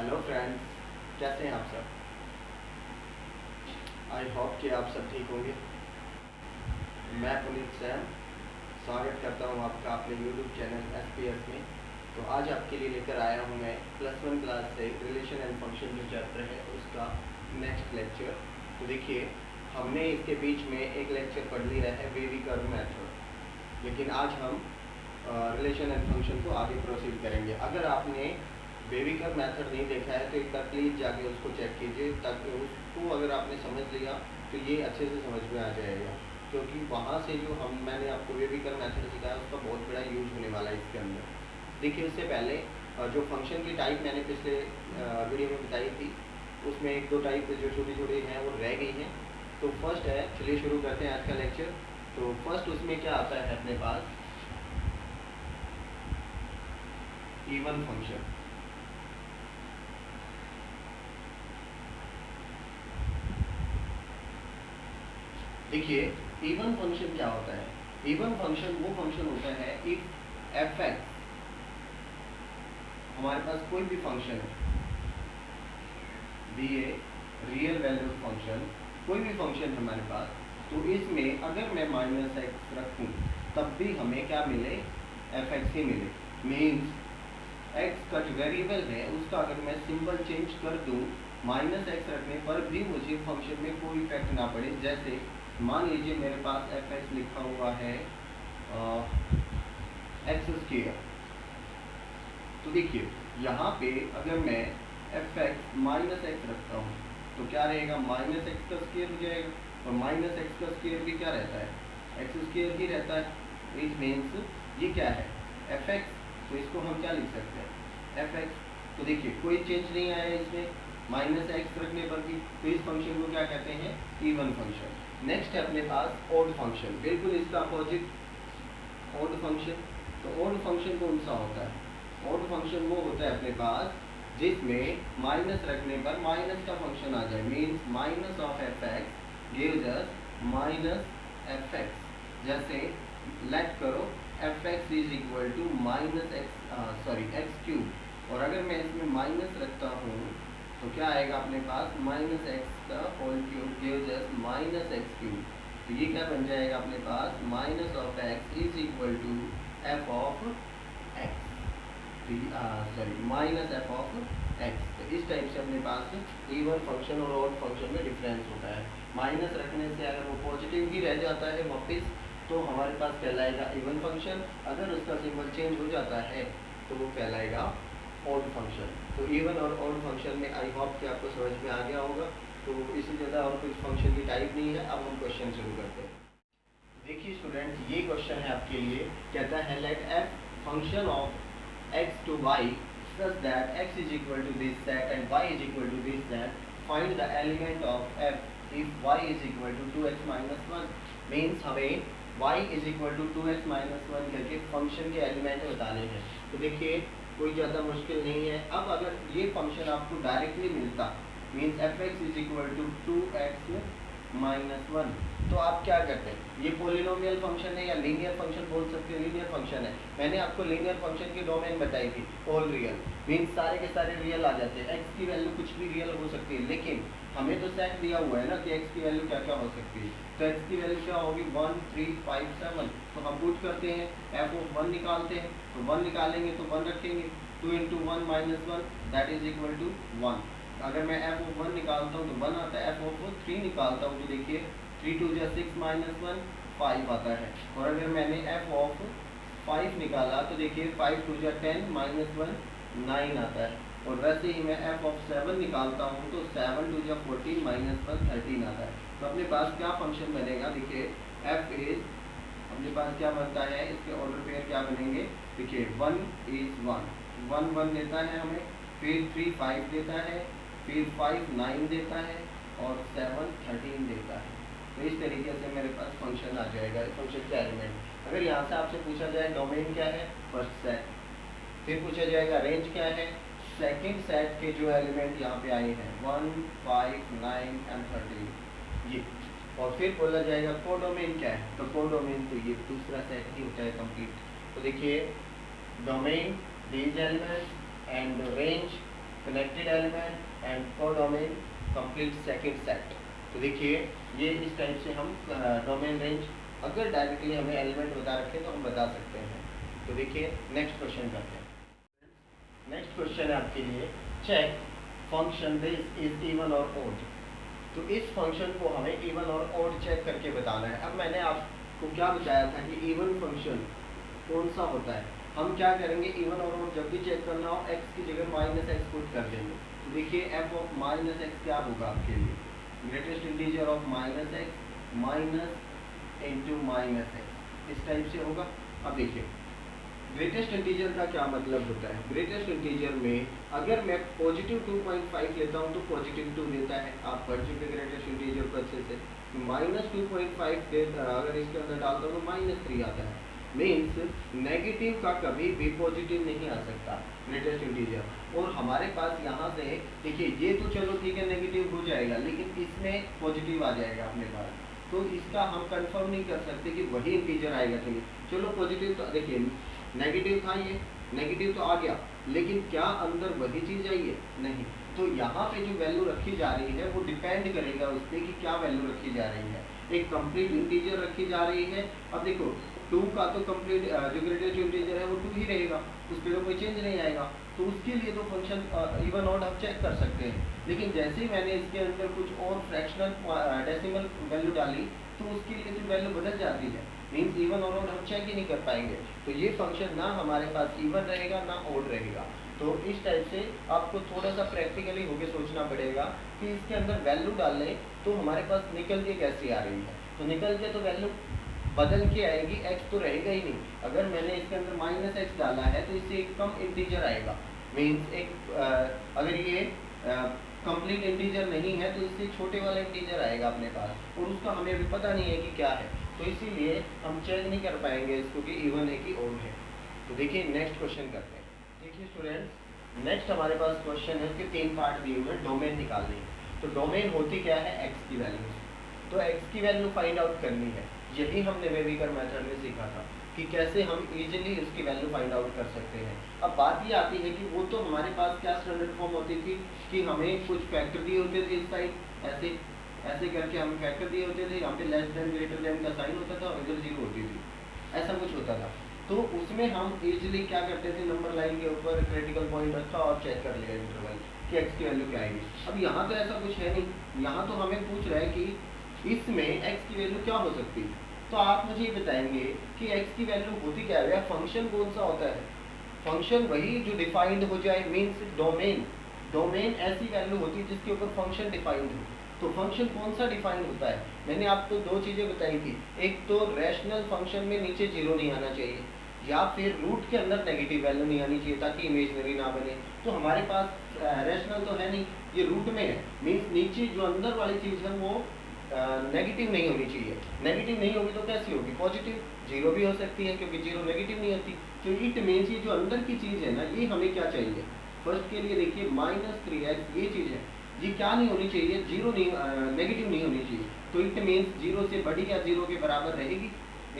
Hello friends, कैसे हैं आप सब। आई होप कि आप सब ठीक होंगे। मैं पुनीत सैन स्वागत करता हूं आपका अपने यूट्यूब चैनल SPS में। तो आज आपके लिए लेकर आया हूं मैं +1 क्लास से रिलेशन एंड फंक्शन जो चैप्टर है उसका नेक्स्ट लेक्चर। तो देखिए, हमने इसके बीच में एक लेक्चर पढ़ लिया है वेवी कर्व मेथड, लेकिन आज हम रिलेशन एंड फंक्शन को आगे प्रोसीड करेंगे। अगर आपने वेवी कर्व मेथड नहीं देखा है तो एक बार प्लीज़ जाके उसको चेक कीजिए, ताकि उसको अगर आपने समझ लिया तो ये अच्छे से समझ में आ जाएगा, क्योंकि वहाँ से जो मैंने आपको वेवी कर्व मेथड सिखाया उसका बहुत बड़ा यूज होने वाला है इसके अंदर। देखिए, उससे पहले जो फंक्शन की टाइप मैंने पिछले वीडियो में बताई थी, उसमें एक दो टाइप जो छोटी छोटी हैं वो रह गई हैं। तो फर्स्ट है, चलिए शुरू करते हैं आज का लेक्चर। तो फर्स्ट उसमें क्या आता है अपने पास, इवन फंक्शन। देखिए, इवन फंक्शन क्या होता है। इवन फंक्शन वो फंक्शन होता है इफ f(x) हमारे पास कोई भी फंक्शन है, be a real valued function, कोई भी फंक्शन है हमारे पास, तो इसमें अगर मैं -x रखूं तब भी हमें क्या मिले, f(x) ही मिले। मीन्स x का जो वेरिएबल है उसका अगर मैं सिंबल चेंज कर दूं -x रखने पर भी मुझे फंक्शन में कोई इफेक्ट ना पड़े। जैसे मान लीजिए मेरे पास f(x) लिखा हुआ है x²। तो देखिए, यहाँ पे अगर मैं f(x) -x रखता हूँ तो क्या रहेगा, -x का स्क्वायर हो जाएगा, और -x का स्क्वायर भी क्या रहता है, x² ही रहता है। इट मीन्स ये क्या है, f(x), तो इसको हम क्या लिख सकते हैं, f(x). तो देखिए, कोई चेंज नहीं आया इसमें -x रखने पर भी, तो इस फंक्शन को क्या कहते हैं, इवन फंक्शन। नेक्स्ट है अपने पास ऑड फंक्शन, बिल्कुल इसका अपोजिट ऑड फंक्शन। तो ऑड फंक्शन कौन सा होता है, ऑड फंक्शन वो होता है अपने पास जिसमें माइनस रखने पर माइनस का फंक्शन आ जाए। Means minus of f(x) gives us -f(x). जैसे लेट करो f(x) is equal to x³, और अगर मैं इसमें माइनस रखता हूँ तो क्या आएगा अपने पास, -x का whole cube gives us -x³। तो ये क्या बन जाएगा अपने पास, minus of x is equal to f of x, minus f of x। तो इस टाइप से अपने पास इवन फंक्शन और ऑड फंक्शन में डिफरेंस होता है। माइनस रखने से अगर वो पॉजिटिव ही रह जाता है वापस, तो हमारे पास कहलाएगा इवन फंक्शन। अगर उसका सिंबल चेंज हो जाता है तो वो कहलाएगा ऑड फंक्शन। तो इवन और ऑड फंक्शन में आई होप कि आपको समझ में आ गया होगा। तो इसी ज़्यादा और कुछ फंक्शन की टाइप नहीं है। अब हम क्वेश्चन शुरू करते हैं। देखिए स्टूडेंट, ये क्वेश्चन है आपके लिए, कहता है let f function of x to y such that x is equal to this set and y is equal to this set, find the element of f if y is equal to 2x minus 1। Means हमें y is equal to 2x minus 1 करके function के element बताने हैं। तो देखिए, कोई ज़्यादा मुश्किल नहीं है। अब अगर ये फंक्शन आपको डायरेक्टली मिलता, means f(x) is equal to 2x minus 1, तो आप क्या करते हैं, ये पोलिनोमियल फंक्शन है या लीनियर फंक्शन बोल सकते हैं, लीनियर फंक्शन है। मैंने आपको लीनियर फंक्शन की डोमेन बताई थी, ऑल रियल, मीन्स सारे के सारे रियल आ जाते हैं। x की वैल्यू कुछ भी रियल हो सकती है, लेकिन हमें तो सेट दिया हुआ है ना कि x की वैल्यू क्या क्या हो सकती है। तो x की वैल्यू क्या होगी, 1 3 5 7। तो हम पुट करते हैं, f ऑफ 1 निकालते हैं, तो 1 निकालेंगे तो 1 रखेंगे, 2 × 1 - 1 दैट इज इक्वल टू 1। अगर मैं f ऑफ 1 निकालता हूँ तो 1 आता है, f ऑफ 3 निकालता हूँ तो देखिए 3 2 = 6 - 1 5 आता है। और अगर मैंने f ऑफ 5 निकाला तो देखिए 5 2 = 10 - 1 9 आता है। और वैसे ही मैं f ऑफ 7 निकालता हूँ तो 7 2 = 14 - 1 13 आता है। तो अपने पास क्या फंक्शन बनेगा, देखिए f इज, अपने पास क्या बनता है, इसके ऑर्डर पेयर क्या बनेंगे, देखिए 1 is 1 1 देता है हमें, फिर 3 5 देता है, फिर 5 9 देता है, और 7 13 देता है। तो इस तरीके से मेरे पास फंक्शन आ जाएगा, फंक्शन का एलिमेंट। अगर यहाँ से आपसे पूछा जाए डोमेन क्या है, फर्स्ट सेट, फिर पूछा जाएगा रेंज क्या है, सेकंड सेट के जो एलिमेंट यहाँ पे आए हैं 1 5 9 और 13 ये, और फिर बोला जाएगा कोडोमेन क्या है, तो कोडोमेन तो ये दूसरा सेट ही होता है कंप्लीट। तो देखिए, domain, these elements and range connected element and codomain complete second set. तो देखिए ये इस टाइप से हम डोमेन रेंज अगर डायरेक्टली हमें एलिमेंट बता रखे तो हम बता सकते हैं। तो देखिए नेक्स्ट क्वेश्चन करते हैं। नेक्स्ट क्वेश्चन है आपके लिए, check function this is even और ओड। तो इस फंक्शन को हमें इवन और ओड चेक करके बताना है। अब मैंने आपको क्या बताया था कि इवन फंक्शन कौन सा होता है। हम क्या करेंगे, इवन और ओड जब भी चेक करना हो x की जगह -x पुट कर देंगे। तो देखिए f ऑफ -x क्या होगा आपके लिए, greatest integer of -x minus into -x, इस टाइप से होगा। अब देखिए ग्रेटेस्ट इंटीजर का क्या मतलब होता है। ग्रेटेस्ट इंटीजर में अगर मैं पॉजिटिव 2.5 लेता हूँ तो पॉजिटिव 2 देता है। आप पढ़ चुके ग्रेटेस्ट इंटीजर को अच्छे से। -2.5 अगर इसके अंदर डालता हूँ तो -3 आता है। मीन्स नेगेटिव का कभी भी पॉजिटिव नहीं आ सकता ग्रेटेस्ट इंटीजर। और हमारे पास यहाँ से देखिए ये तो चलो ठीक है नेगेटिव हो जाएगा, लेकिन इसमें पॉजिटिव आ जाएगा अपने पास। तो इसका हम कंफर्म नहीं कर सकते कि वही इंटीजर आएगा कि नहीं। चलो पॉजिटिव तो देखिए नेगेटिव था, ये नेगेटिव तो आ गया, लेकिन क्या अंदर वही चीज़ आई है, नहीं। तो यहाँ पे जो वैल्यू रखी जा रही है वो डिपेंड करेगा उस पर कि क्या वैल्यू रखी जा रही है। एक कंप्लीट इंटीजर रखी जा रही है। अब देखो 2 का तो कंप्लीट जो ग्रेटेस्ट इंटीजर है वो 2 ही रहेगा, उस पर तो कोई चेंज नहीं आएगा। तो उसके लिए तो फंक्शन इवन ऑड हम चेक कर सकते हैं। लेकिन जैसे ही मैंने इसके अंदर कुछ और फ्रैक्शनल डेसिमल वैल्यू डाली तो उसके लिए तो वैल्यू बदल जाती है। मीन्स इवन और ऑड हम चेक ही नहीं कर पाएंगे। तो ये फंक्शन ना हमारे पास इवन रहेगा ना ऑड रहेगा। तो इस टाइप से आपको थोड़ा सा प्रैक्टिकली होके सोचना पड़ेगा कि इसके अंदर वैल्यू डालें तो हमारे पास निकल के कैसी आ रही है। तो निकल के तो वैल्यू बदल के आएगी, x तो रहेगा ही नहीं। अगर मैंने इसके अंदर -x डाला है तो इससे एक कम इंटीजर आएगा। मीन्स एक अगर ये कंप्लीट इंटीजर नहीं है तो इससे छोटे वाला इंटीजर आएगा अपने पास, और उसका हमें अभी पता नहीं है कि क्या है। तो इसीलिए हम चेक नहीं कर पाएंगे इसको कि इवन है कि ओड है। तो देखिए नेक्स्ट क्वेश्चन करते हैं। देखिए स्टूडेंट्स नेक्स्ट हमारे पास क्वेश्चन है, उसके 3 पार्ट दिए हुए हैं, डोमेन निकालनी है। तो डोमेन होती क्या है, x की वैल्यू। तो x की वैल्यू फाइंड आउट करनी है। यही हमने वेविकर मेथड में सीखा था कि कैसे हम इजीली उसकी वैल्यू फाइंड आउट कर सकते हैं। अब बात ये आती है कि वो तो हमारे पास क्या स्टैंडर्ड फॉर्म होती थी कि हमें कुछ फैक्टर दिए होते थे, इस साइड ऐसे ऐसे करके हमें फैक्टर दिए होते थे, यहाँ पे लेस देन ग्रेटर देन का साइन होता था और इधर 0 होती थी, ऐसा कुछ होता था। तो उसमें हम इजीली क्या करते थे, नंबर लाइन के ऊपर क्रिटिकल पॉइंट रखा और चेक कर लिया इंटरवल कि x की वैल्यू क्या आएगी। अब यहाँ तो ऐसा कुछ है नहीं, यहाँ तो हमें पूछ रहा है कि इसमें x की वैल्यू क्या हो सकती है। तो आप मुझे ये बताएंगे कि x की वैल्यू होती क्या है, फंक्शन कौन सा होता है। फंक्शन वही जो डिफाइंड हो जाए, मीन्स डोमेन। डोमेन ऐसी वैल्यू होती है जिसके ऊपर फंक्शन डिफाइंड हो। तो फंक्शन कौन सा डिफाइंड होता है, मैंने आपको 2 चीज़ें बताई थी। एक तो रैशनल फंक्शन में नीचे 0 नहीं आना चाहिए, या फिर रूट के अंदर नेगेटिव वैल्यू नहीं आनी चाहिए ताकि इमेजनरी ना बने। तो हमारे पास रैशनल तो है नहीं, ये रूट में है। मीन्स नीचे जो अंदर वाली चीज़ है वो नेगेटिव नहीं होनी चाहिए। नेगेटिव नहीं होगी तो कैसी होगी, पॉजिटिव। 0 भी हो सकती है क्योंकि 0 नेगेटिव नहीं होती। तो इट मीन्स ये जो अंदर की चीज़ है ना, ये हमें क्या चाहिए। फर्स्ट के लिए देखिए -3x ये चीज़ है, ये क्या नहीं होनी चाहिए, 0 नहीं, नेगेटिव नहीं होनी चाहिए। तो इट मीन्स 0 से बड़ी या 0 के बराबर रहेगी।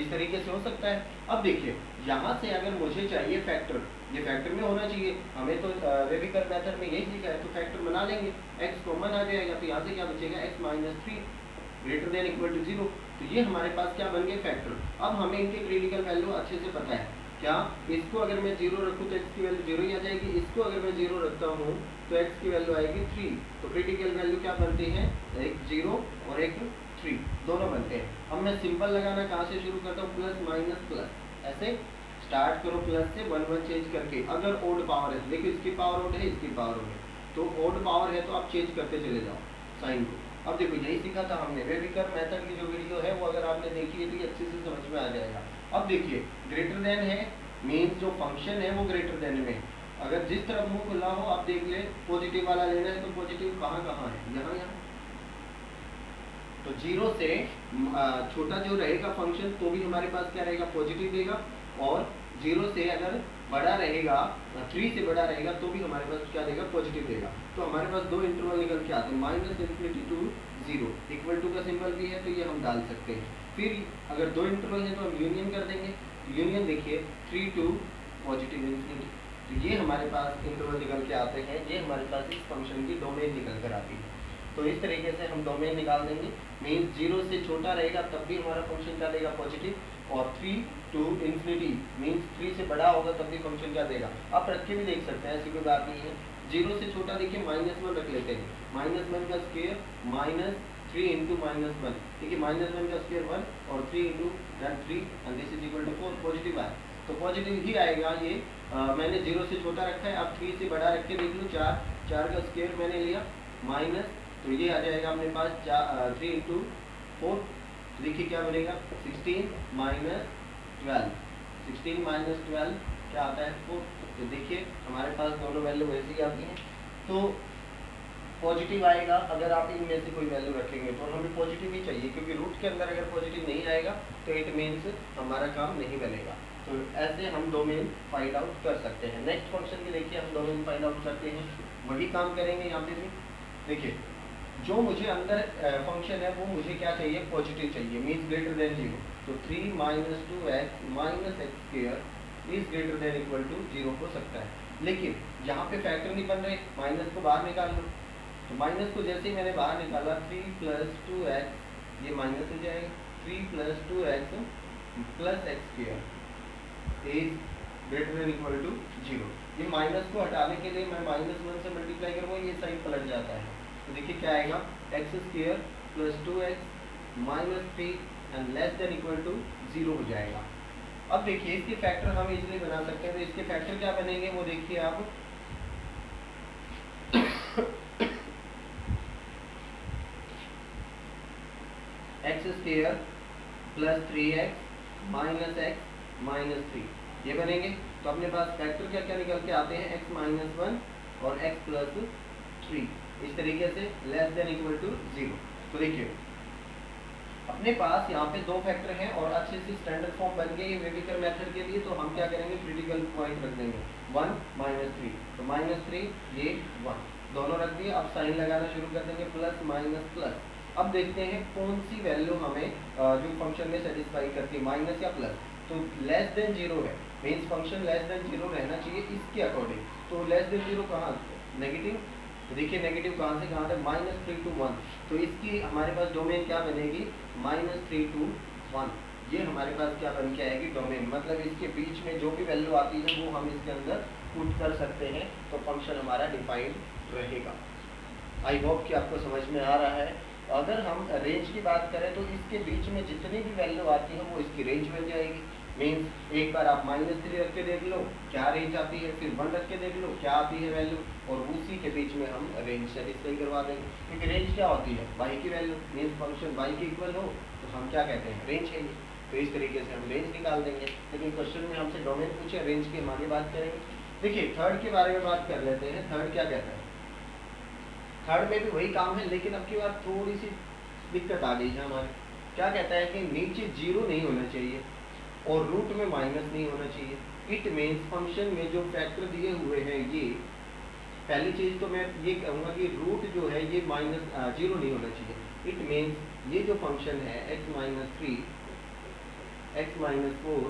इस तरीके से हो सकता है। अब देखिए यहाँ से अगर मुझे चाहिए फैक्टर, ये फैक्टर में होना चाहिए। हमें तो वेविकर मेथड में यही सीखा है, तो फैक्टर बना लेंगे, x कॉमन आ जाएगा। तो यहाँ से क्या बचेगा, x - 3 greater than equal to 0। तो ये हमारे पास क्या बन गए, फैक्टर। अब हमें इनके क्रिटिकल वैल्यू अच्छे से पता है। क्या, इसको अगर मैं 0 रखूँ तो x की वैल्यू 0 ही आ जाएगी। इसको अगर मैं 0 रखता हूँ तो x की वैल्यू आएगी 3। तो क्रिटिकल वैल्यू क्या बनती है, एक 0 और एक 3 दोनों बनते हैं। अब मैं सिंपल लगाना कहाँ से शुरू करता हूँ, प्लस माइनस प्लस, ऐसे स्टार्ट करो प्लस से 1 1 चेंज करके। अगर ओड पावर है, देखो इसकी पावर ओड है, इसकी पावर ओड है, तो ओड पावर है तो आप चेंज करते चले जाओ साइन को। अब देखो यही सीखा था हमने, वेविकर मेथड की जो वीडियो है वो अगर आपने देखी है तो ये अच्छे से समझ में आ जाएगा। अब देखिए ग्रेटर देन है, मीन्स जो फंक्शन है वो ग्रेटर देन में, अगर जिस तरफ मुंह खुला हो आप देख ले, पॉजिटिव वाला लेना है तो पॉजिटिव कहाँ कहाँ है, यहाँ यहाँ। तो 0 से छोटा जो रहेगा फंक्शन तो भी हमारे पास क्या रहेगा, पॉजिटिव देगा। और 0 से अगर बड़ा रहेगा, 3 से बड़ा रहेगा तो भी हमारे पास क्या देगा, पॉजिटिव देगा। तो हमारे पास 2 इंटरवल निकल के आते हैं, -∞ to 0, इक्वल टू का सिंबल भी है तो ये हम डाल सकते हैं। फिर अगर 2 इंटरवल है तो हम यूनियन कर देंगे। यूनियन देखिए 3 to +∞, तो ये हमारे पास इंटरवल निकल के आते हैं, ये हमारे पास इस फंक्शन की डोमेन निकल कर आती है। तो इस तरीके से हम डोमेन निकाल देंगे। मीन्स 0 से छोटा रहेगा तब भी हमारा फंक्शन क्या देगा, पॉजिटिव, और 3 to इन्फिनिटी मीन्स 3 से बड़ा होगा तब भी फंक्शन क्या देगा। आप रख के भी देख सकते हैं, ऐसी कोई बात नहीं है। 0 से छोटा देखिए -1 रख लेते हैं, -1 का स्क्वायर -3 इंटू -1, ठीक है, -1 का स्क्वायर 1 और 3 into 3 and this is equal to 4, positive आए तो पॉजिटिव ही आएगा ये। मैंने 0 से छोटा रखा है, आप 3 से बड़ा रख के देख लो, 4 का स्क्वायर मैंने लिया माइनस, तो ये आ जाएगा अपने पास 3 इंटू 4, देखिए क्या बनेगा 16 -12, 16 - 12 क्या आता है 4। तो देखिए हमारे पास दोनों वैल्यू वैसी ही आती हैं, तो पॉजिटिव आएगा। अगर आप इनमें से कोई वैल्यू रखेंगे तो हमें पॉजिटिव ही चाहिए, क्योंकि रूट के अंदर अगर पॉजिटिव नहीं आएगा तो इट मीन्स हमारा काम नहीं बनेगा। तो ऐसे हम डोमेन फाइंड आउट कर सकते हैं। नेक्स्ट फंक्शन के देखिए हम डोमेन फाइंड आउट करते हैं, वही काम करेंगे यहाँ पे भी। देखिए जो मुझे अंदर फंक्शन है वो मुझे क्या चाहिए, पॉजिटिव चाहिए, मीन्स ग्रेटर देन 0। तो 3 - 2x - x² is greater than equal to 0 हो सकता है, लेकिन यहाँ पे फैक्टर नहीं बन रहे, माइनस को बाहर निकाल लो। तो माइनस को जैसे ही मैंने बाहर निकाला 3 + 2x ये माइनस हो जाएगा, 3 + 2x + x² is greater than equal to 0। ये माइनस को हटाने के लिए मैं -1 से मल्टीप्लाई करूँगा, ये साइड पलट जाता है। तो देखिए क्या आएगा, x² + 2x - 3 and less than equal to 0 हो जाएगा। अब देखिए इसके फैक्टर हम इजीली बना सकते हैं, तो इसके फैक्टर क्या बनेंगे वो देखिए आप। x² + 3x - x - 3 ये बनेंगे। तो अपने पास फैक्टर क्या क्या निकल के आते हैं, x - 1 और x + 3, इस तरीके से लेस देन इक्वल टू 0। तो देखिए अपने पास यहाँ पे दो फैक्टर हैं और अच्छे से स्टैंडर्ड फॉर्म बन गई है वेविकर मेथड के लिए। तो हम क्या करेंगे, क्रिटिकल पॉइंट रख देंगे 1 - 3, तो -3 ये 1 दोनों रख दिए। अब साइन लगाना शुरू कर देंगे, प्लस माइनस प्लस। अब देखते हैं कौन सी वैल्यू हमें जो फंक्शन में सेटिस्फाई करती है, माइनस या प्लस। तो लेस देन 0 है, मीन्स फंक्शन लेस देन 0 रहना चाहिए इसके अकॉर्डिंग। तो लेस देन 0 कहाँ, नेगेटिव, तो देखिए नेगेटिव कहाँ से कहाँ तक, -3 to 1। तो इसकी हमारे पास डोमेन क्या बनेगी, -3 to 1। ये हमारे पास क्या बन के आएगी, डोमेन, मतलब इसके बीच में जो भी वैल्यू आती है वो हम इसके अंदर पुट कर सकते हैं, तो फंक्शन हमारा डिफाइंड रहेगा। आई होप कि आपको समझ में आ रहा है। अगर हम रेंज की बात करें तो इसके बीच में जितनी भी वैल्यू आती है वो इसकी रेंज बन जाएगी। मीन्स एक बार आप -3 रख के देख लो क्या रेंज आती है, फिर 1 रख के देख लो क्या आती है वैल्यू, और उसी के बीच में हम रेंज सेटिस्फाई करवा देंगे। क्योंकि रेंज क्या होती है, y की वैल्यू, मीन्स फंक्शन y के इक्वल हो तो हम क्या कहते हैं, रेंज है ये। तो इस तरीके से हम रेंज निकाल देंगे। लेकिन क्वेश्चन में हमसे डोमेन पूछे, रेंज की हम आगे बात करेंगे। देखिए थर्ड के बारे में बात कर लेते हैं। थर्ड क्या कहता है, थर्ड में भी वही काम है, लेकिन अब की बात थोड़ी सी दिक्कत आ गई है हमारे। क्या कहता है कि नीचे 0 नहीं होना चाहिए और रूट में माइनस नहीं होना चाहिए। इट मीन्स फंक्शन में जो फैक्टर दिए हुए हैं, ये पहली चीज़ तो मैं ये कहूँगा कि रूट जो है ये -0 नहीं होना चाहिए। इट मीन्स ये जो फंक्शन है x - 3 x - 4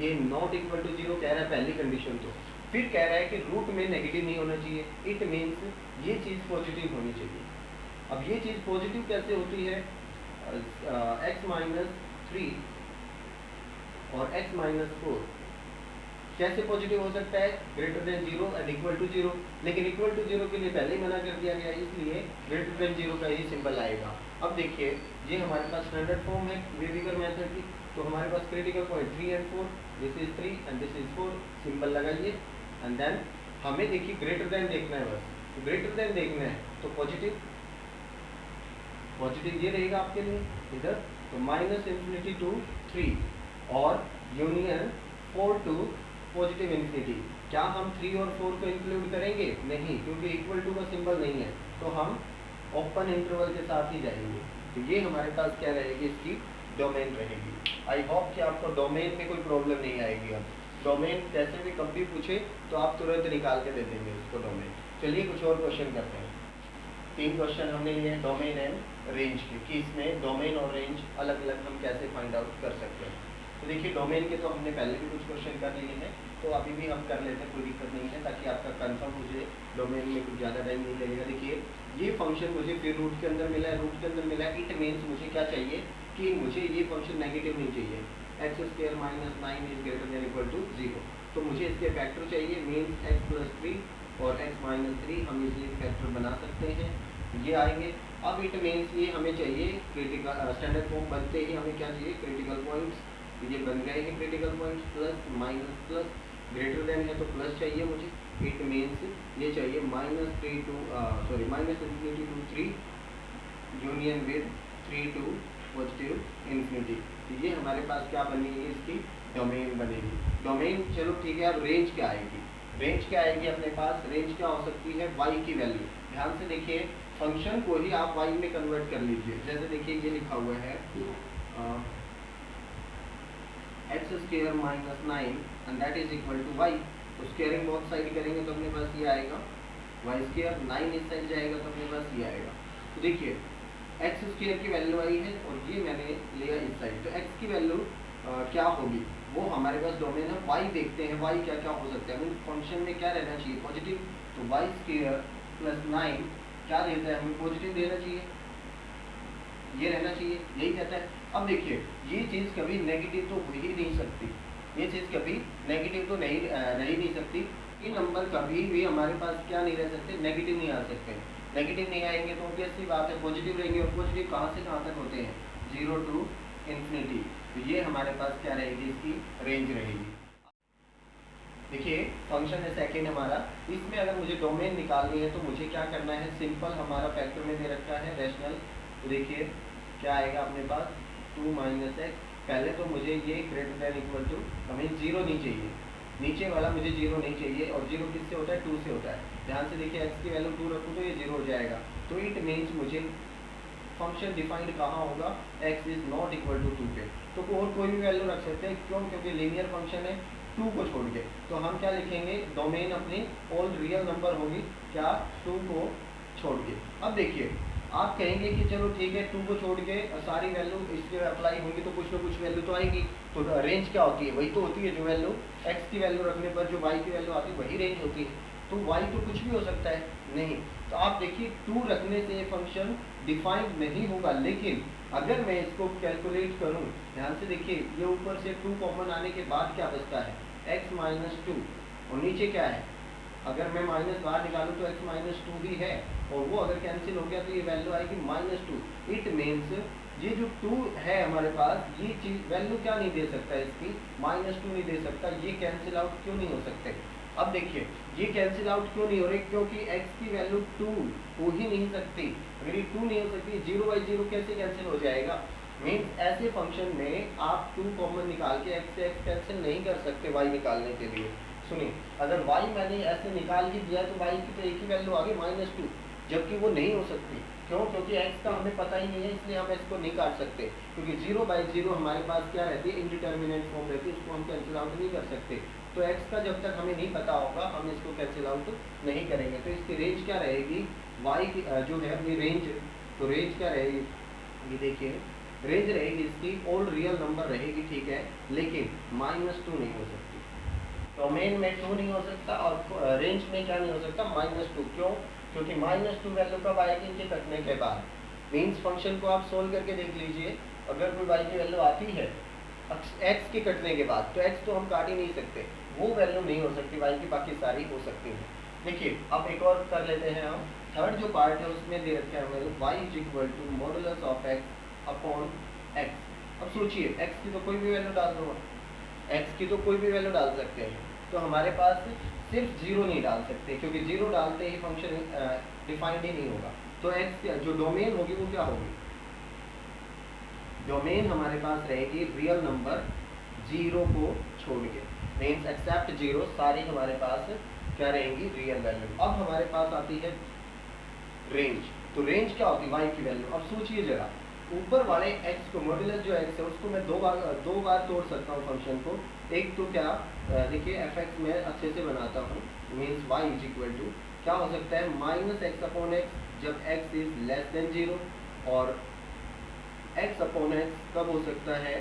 ये नॉट इक्वल टू 0 कह रहा है पहली कंडीशन। तो फिर कह रहा है कि रूट में नेगेटिव नहीं होना चाहिए। इट मीन्स ये चीज़ पॉजिटिव होनी चाहिए। अब ये चीज़ पॉजिटिव कैसे होती है, x - 3 और x - 4 कैसे पॉजिटिव हो सकता है, greater than 0 and equal to 0। लेकिन इक्वल टू 0 के लिए पहले ही मना कर दिया गया, इसलिए ग्रेटर देन 0 का ही सिंबल आएगा। अब देखिए ये हमारे पास स्टैंडर्ड फॉर्म है वेविकर मेथड की। तो हमारे पास critical point 3 and 4, this is 3 and this is 4, symbol लगाइए एंड देन हमें देखिए ग्रेटर देन देखना है बस। तो ग्रेटर देन देखना है तो पॉजिटिव, पॉजिटिव ये रहेगा आपके लिए इधर। तो -∞ to 3 और यूनियन 4 to पॉजिटिव इन्फिनिटी। क्या हम 3 और 4 को इंक्लूड करेंगे, नहीं, क्योंकि इक्वल टू का सिंबल नहीं है। तो हम ओपन इंटरवल के साथ ही जाएंगे। तो ये हमारे पास क्या रहेगी, इसकी डोमेन रहेगी। आई होप कि आपको डोमेन में कोई प्रॉब्लम नहीं आएगी। अब डोमेन कैसे भी कभी पूछे तो आप तुरंत निकाल के दे देंगे उसको डोमेन। चलिए कुछ और क्वेश्चन करते हैं। 3 क्वेश्चन हमने लिए डोमेन एंड रेंज के, कि इसमें डोमेन और रेंज अलग अलग हम कैसे फाइंड आउट कर सकते हैं। तो देखिए डोमेन के तो हमने पहले भी कुछ क्वेश्चन कर लिए हैं। तो अभी भी हम कर लेते हैं, कोई दिक्कत नहीं है, ताकि आपका कंफर्म मुझे डोमेन में कुछ ज़्यादा टाइम नहीं लगेगा। देखिए ये फंक्शन मुझे फिर रूट के अंदर मिला है, रूट के अंदर मिला है, इट मीन्स मुझे क्या चाहिए कि मुझे ये फंक्शन नेगेटिव नहीं चाहिए। X square minus 9 is greater than equal to 0, तो मुझे इसके फैक्टर चाहिए, मीन्स एक्स प्लस 3 और एक्स माइनस 3 हम इसे फैक्टर बना सकते हैं, ये आएंगे। अब इट मीन्स ये हमें चाहिए क्रिटिकल, स्टैंडर्ड फॉर्म बनते ही हमें क्या चाहिए, क्रिटिकल पॉइंट्स, ये बन गए हैं critical points, plus minus plus, greater than है तो प्लस चाहिए मुझे, इट मीन्स ये चाहिए -3 to minus infinity to 3 union with 3 to positive infinity. तो ये हमारे पास क्या बनेगी, इसकी डोमेन बनेगी। डोमेन चलो ठीक है, अब रेंज क्या आएगी, रेंज क्या आएगी अपने पास, रेंज क्या हो सकती है, y की वैल्यू। ध्यान से देखिए, फंक्शन को ही आप y में कन्वर्ट कर लीजिए। जैसे देखिए ये लिखा हुआ है x square minus 9 and that is equal to y, तो स्क्वायरिंग बोथ साइड करेंगे तो अपने पास ये आएगा y स्क्वायर, 9 इस साइड जाएगा तो अपने पास ये आएगा। तो देखिए एक्स स्क्वायर की वैल्यू आई है और ये मैंने लिया इस साइड, तो एक्स की वैल्यू क्या होगी, वो हमारे पास डोमेन है y। देखते हैं y क्या क्या हो सकता है, हमें फंक्शन में क्या रहना चाहिए, पॉजिटिव, तो y स्क्वायर प्लस 9 क्या देता है, हमें पॉजिटिव देना चाहिए, ये रहना चाहिए, यही कहता है। अब देखिए ये चीज़ कभी नेगेटिव तो हो ही नहीं सकती, ये चीज़ कभी नेगेटिव तो नहीं रह ही नहीं सकती। ये नंबर कभी भी हमारे पास क्या नहीं रह सकते, नेगेटिव नहीं आ सकते। नेगेटिव नहीं आएंगे तो ऑब्वियस सी बात है पॉजिटिव रहेंगे, और पॉजिटिव कहाँ से कहाँ तक होते हैं, 0 टू इन्फिनिटी। तो ये हमारे पास क्या रहेगी, इसकी रेंज रहेगी। देखिए फंक्शन है सेकेंड हमारा, इसमें अगर मुझे डोमेन निकालनी है तो मुझे क्या करना है, सिंपल हमारा फैक्टर में दे रखा है रैशनल, तो देखिए क्या आएगा अपने पास 2 माइनस एक्स। पहले तो मुझे ये ग्रेटर देन इक्वल टू, हमें 0 नहीं चाहिए, नीचे वाला मुझे 0 नहीं चाहिए, और 0 किससे होता है, 2 से होता है। ध्यान से देखिए एक्स की वैल्यू 2 रखूँ तो ये 0 हो जाएगा, तो इट मीन्स मुझे फंक्शन डिफाइंड कहाँ होगा, x is not equal to 2 पे, तो और कोई भी वैल्यू रख सकते हैं, क्यों, क्योंकि लीनियर फंक्शन है 2 को छोड़ के। तो हम क्या लिखेंगे, डोमेन अपनी ऑल रियल नंबर होगी, क्या, 2 को छोड़ के। अब देखिए आप कहेंगे कि चलो ठीक है 2 को छोड़ के सारी वैल्यू इसके अप्लाई होंगी तो कुछ ना कुछ वैल्यू तो आएगी, तो रेंज क्या होती है, वही तो होती है जो वैल्यू x की वैल्यू रखने पर जो y की वैल्यू आती है वही रेंज होती है। तो y तो कुछ भी हो सकता है, नहीं, तो आप देखिए 2 रखने से फंक्शन डिफाइंड नहीं होगा, लेकिन अगर मैं इसको कैलकुलेट करूं, ध्यान से देखिए ये ऊपर से 2 कॉमन आने के बाद क्या बचता है, x माइनस 2, और नीचे क्या है, अगर मैं माइनस बाहर निकालूं तो x माइनस 2 भी है, और वो अगर कैंसिल हो गया तो ये वैल्यू आएगी -2। इट मीन्स ये जो 2 है हमारे पास, ये चीज वैल्यू क्या नहीं दे सकता, इसकी -2 नहीं दे सकता, ये कैंसिल आउट क्यों नहीं हो सकते। अब देखिए ये कैंसिल आउट क्यों नहीं हो रहे, क्योंकि x की वैल्यू 2 हो ही नहीं सकती। अगर ये 2 नहीं हो सकती, 0/0 कैसे कैंसिल हो जाएगा। मीन्स ऐसे फंक्शन में आप 2 कॉमन निकाल के x से x कैंसिल नहीं कर सकते y निकालने के लिए। सुनिए अगर y मैंने ऐसे निकाल ही दिया तो y की तो एक ही वैल्यू आ गई -2, जबकि वो नहीं हो सकती, क्यों, क्योंकि x का हमें पता ही नहीं है, इसलिए हम इसको नहीं काट सकते, क्योंकि 0/0 हमारे पास क्या रहती है, इंडिटर्मिनेट फॉर्म रहती है, उसको हम कैंसिल आउट नहीं कर सकते। तो x का जब तक हमें नहीं पता होगा हम इसको कैंसिल आउट नहीं करेंगे। तो इसकी रेंज क्या रहेगी, y की जो है अपनी रेंज, तो रेंज क्या रहेगी, ये देखिए रेंज रहेगी इसकी ऑल रियल नंबर रहेगी, ठीक है, लेकिन -2 नहीं हो सकती, डोमेन में 2 नहीं हो सकता, और रेंज में क्या नहीं हो सकता, -2। क्यों, क्योंकि -2 वैल्यू कब आएगी, इनके कटने के बाद। मीन्स फंक्शन को आप सोल्व करके देख लीजिए, अगर कोई y की वैल्यू आती है x के कटने के बाद, तो x तो हम काट ही नहीं सकते, वो वैल्यू नहीं हो सकती y की, बाकी सारी हो सकती है। देखिए अब एक और कर लेते हैं हम, थर्ड जो पार्ट है उसमें दे रखा है हमें y is equal to modulus of x upon x। अब सोचिए x की तो कोई भी वैल्यू डाल दो, x की तो कोई भी वैल्यू डाल सकते हैं, तो हमारे पास सिर्फ 0 नहीं डाल सकते, क्योंकि 0 डालते ही फंक्शन डिफाइंड ही नहीं होगा। तो x जो डोमेन होगी वो क्या होगी, डोमेन हमारे पास रहेगी रियल नंबर 0 को छोड़ के, मीन्स एक्सेप्ट 0 सारी हमारे पास क्या रहेंगी, रियल वैल्यू। अब हमारे पास आती है रेंज, तो रेंज क्या होती है, y की वैल्यू। अब सोचिए जरा, ऊपर वाले x को, मॉड्यूलस जो x है उसको मैं दो बार तोड़ सकता हूँ फंक्शन को। एक तो क्या, देखिए fx में अच्छे से बनाता हूँ, means y is equal to क्या हो सकता है, -x/x जब x इज लेस देन 0, और x/x कब हो सकता है,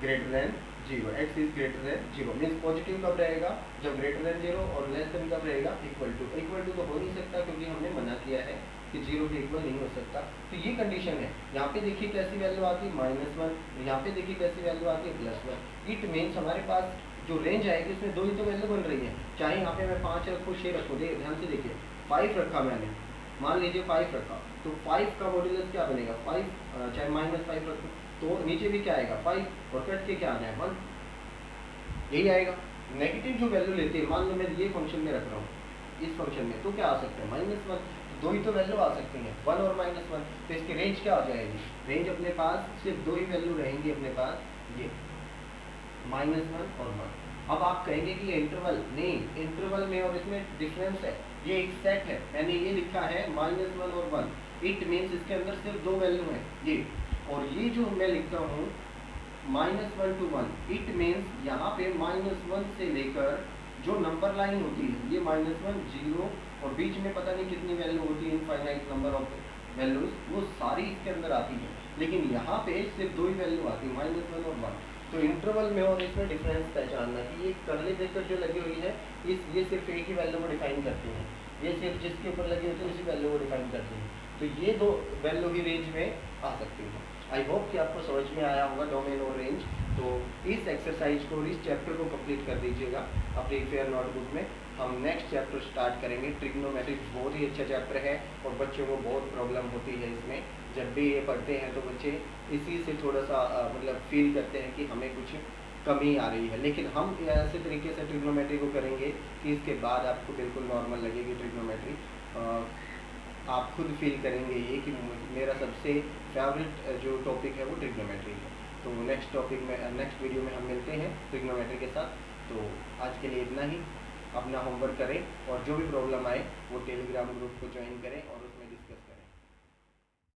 greater than zero, x is greater than zero means positive कब रहेगा, जब ग्रेटर देन जीरो, और लेस देन कब रहेगा, इक्वल टू। इक्वल टू तो हो नहीं सकता क्योंकि हमने मना किया है कि जीरो के इक्वल नहीं हो सकता। तो ये कंडीशन है। यहाँ पे देखिए कैसी वैल्यू आती है -1, यहाँ पे देखिए कैसी वैल्यू आती है +1। इट मीन्स हमारे पास जो रेंज आएगी उसमें दो ही तो वैल्यू बन रही है, चाहे यहाँ पे मैं 5 रखूँ 6 रखूँ। ध्यान से देखिए 5 रखा मैंने, मान लीजिए 5 रखा, तो 5 का मॉड्यूलस क्या बनेगा 5, चाहे -5 रखूँ तो नीचे भी क्या आएगा 5, और कट के क्या आना है 1, यही आएगा। नेगेटिव जो वैल्यू लेते हैं, मान लो मैं ये फंक्शन में रख रहा हूँ इस फंक्शन में, तो क्या आ सकते हैं -1, दो ही तो वैल्यू आ सकती हैं 1 और -1, तो इसकी रेंज क्या हो जाएगी, रेंज अपने पास सिर्फ दो ही वैल्यू रहेंगी अपने पास, ये -1 और 1। अब आप कहेंगे कि इंटरवल नहीं, इंटरवल में और इसमें डिफरेंस है, ये एक सेट है, मैंने ये लिखा है -1 और 1, इट मीन्स इसके अंदर सिर्फ दो वैल्यू है ये, और ये जो मैं लिखता हूँ -1 to 1, इट मीन्स यहाँ पे -1 से लेकर जो नंबर लाइन होती है ये -1 0 और बीच में पता नहीं कितनी वैल्यू होती है, इनफाइनाइट नंबर ऑफ वैल्यूज, वो सारी इसके अंदर आती है, लेकिन यहाँ पे सिर्फ दो ही वैल्यू आती है -1 और 1। तो इंटरवल में और इसमें डिफरेंस पहचानना कि ये कर्ली ब्रैकेट जो लगी हुई है ये सिर्फ एक ही वैल्यू को डिफाइन करती है, ये सिर्फ जिसके ऊपर लगी होती है उसी वैल्यू को डिफाइन करती है, तो ये दो वैल्यू ही रेंज में आ सकती है। आई होप कि आपको समझ में आया होगा डोमेन और रेंज। तो इस एक्सरसाइज को, इस चैप्टर को कंप्लीट कर दीजिएगा अपनी फेयर नोटबुक में। हम नेक्स्ट चैप्टर स्टार्ट करेंगे, ट्रिग्नोमेट्रिक बहुत ही अच्छा चैप्टर है और बच्चों को बहुत प्रॉब्लम होती है इसमें, जब भी ये पढ़ते हैं तो बच्चे इसी से थोड़ा सा मतलब फील करते हैं कि हमें कुछ कमी आ रही है, लेकिन हम ऐसे तरीके से ट्रिग्नोमेट्री को करेंगे कि इसके बाद आपको बिल्कुल नॉर्मल लगेगी ट्रिग्नोमेट्री, आप खुद फील करेंगे ये कि मेरा सबसे फेवरेट जो टॉपिक है वो ट्रिग्नोमेट्री है। तो नेक्स्ट टॉपिक में, नेक्स्ट वीडियो में हम मिलते हैं ट्रिग्नोमेट्री के साथ। तो आज के लिए इतना ही, अपना होमवर्क करें और जो भी प्रॉब्लम आए वो टेलीग्राम ग्रुप को ज्वाइन करें और उसमें डिस्कस करें।